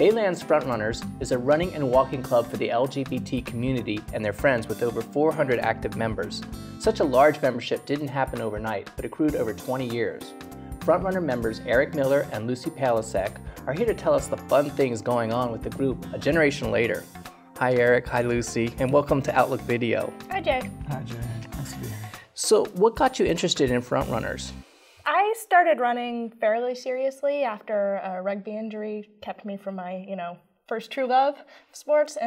BayLands FrontRunners is a running and walking club for the LGBT community and their friends with over 400 active members. Such a large membership didn't happen overnight, but accrued over 20 years. FrontRunner members Eric Miller and Lucy Palasek are here to tell us the fun things going on with the group a generation later. Hi Eric, hi Lucy, and welcome to Outlook Video. Hi Jay. Hi Jay, nice to be here. So what got you interested in FrontRunners? I started running fairly seriously after a rugby injury kept me from my, first true love of sports,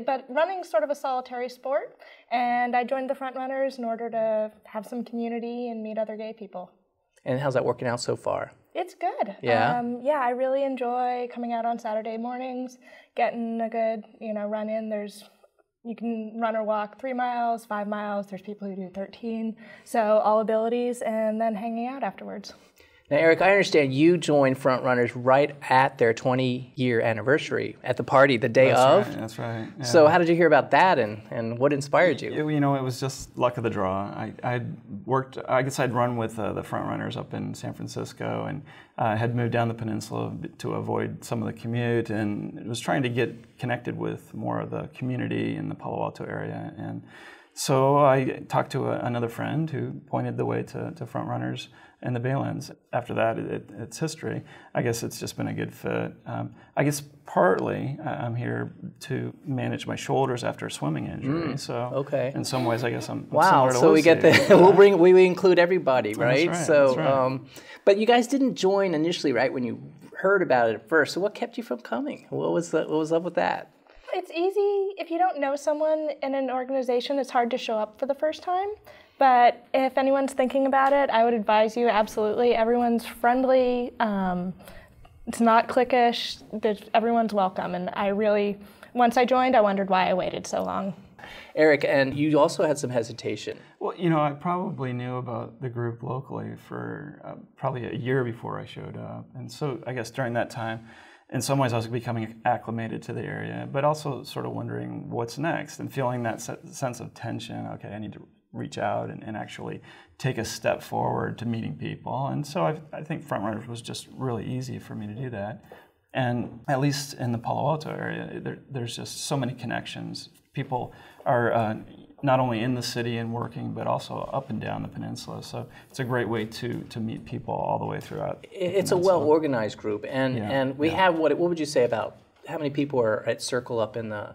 but running's sort of a solitary sport, and I joined the FrontRunners in order to have some community and meet other gay people. And how's that working out so far? It's good. Yeah? I really enjoy coming out on Saturday mornings, getting a good, run in. You can run or walk 3 miles, 5 miles. There's people who do 13. So all abilities, and then hanging out afterwards. Now, Eric, I understand you joined FrontRunners right at their 20-year anniversary at the party the day of. That's right. Yeah. So how did you hear about that, and what inspired you? It was just luck of the draw. I guess I'd run with the FrontRunners up in San Francisco, and had moved down the peninsula to avoid some of the commute, and was trying to get connected with more of the community in the Palo Alto area. And so I talked to another friend who pointed the way to FrontRunners and the BayLands. After that, it's history. I guess it's just been a good fit. I guess partly I'm here to manage my shoulders after a swimming injury. So okay. In some ways, I guess I'm wow. Similar to So Lucy. we get the we include everybody, right? That's right. So, That's right. But you guys didn't join initially, right? When you heard about it at first. So what kept you from coming? What was up with that? It's easy. If you don't know someone in an organization, it's hard to show up for the first time. But if anyone's thinking about it, I would advise you absolutely. Everyone's friendly. It's not cliquish. Everyone's welcome. And once I joined, I wondered why I waited so long. Eric, and you also had some hesitation. Well, I probably knew about the group locally for probably a year before I showed up. And so I guess during that time, in some ways I was becoming acclimated to the area, but also sort of wondering what's next and feeling that sense of tension. Okay, I need to reach out and actually take a step forward to meeting people. And so I think FrontRunners was just really easy for me to do that. And at least in the Palo Alto area, there's just so many connections. People are not only in the city and working, but also up and down the peninsula. So it's a great way to meet people all the way throughout. It's a well-organized group, and we have what would you say about how many people are at Circle up in the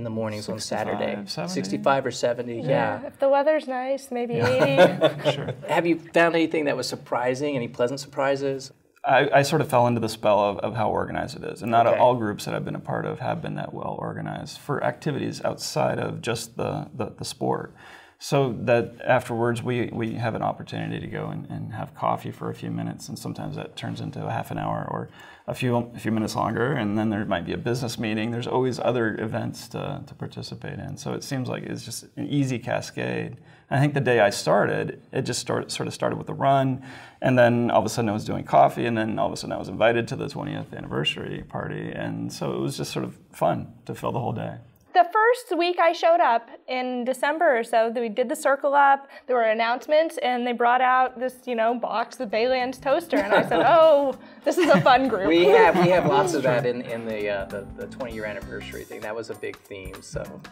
mornings on Saturday? 70? 65 or 70, yeah. If the weather's nice, maybe 80. Sure. Have you found anything that was surprising, any pleasant surprises? I sort of fell into the spell of how organized it is. And not Okay. all groups that I've been a part of have been that well organized for activities outside of just the sport. So that afterwards we have an opportunity to go and have coffee for a few minutes, and sometimes that turns into a half an hour or a few minutes longer, and then there might be a business meeting. There's always other events to participate in. So it seems like it's just an easy cascade. I think the day I started, it just sort of started with a run, and then all of a sudden I was doing coffee, and then all of a sudden I was invited to the 20th anniversary party, and so it was just sort of fun to fill the whole day. The first week I showed up in December or so, we did the circle up, there were announcements, and they brought out this, box, the BayLands toaster, and I said, oh, this is a fun group. We have lots of that in the 20-year anniversary thing. That was a big theme.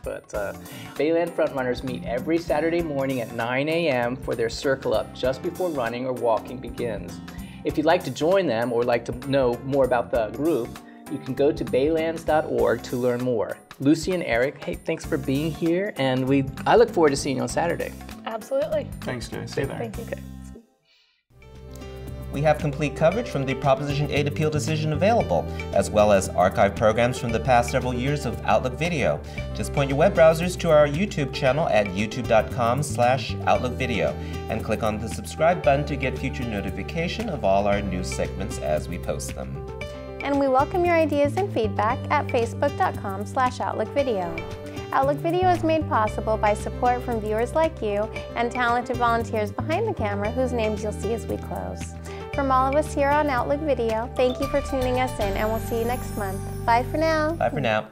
But BayLands FrontRunners meet every Saturday morning at 9 a.m. for their circle up just before running or walking begins. If you'd like to join them or like to know more about the group, you can go to baylands.org to learn more. Lucy and Eric, hey, thanks for being here, and I look forward to seeing you on Saturday. Absolutely. Thanks, Jay. See you there. Thank you. Okay. We have complete coverage from the Proposition 8 appeal decision available, as well as archived programs from the past several years of Outlook Video. Just point your web browsers to our YouTube channel at youtube.com/OutlookVideo and click on the subscribe button to get future notification of all our news segments as we post them. And we welcome your ideas and feedback at facebook.com/OutlookVideo. Outlook Video is made possible by support from viewers like you and talented volunteers behind the camera whose names you'll see as we close. From all of us here on Outlook Video, thank you for tuning us in, and we'll see you next month. Bye for now. Bye for now.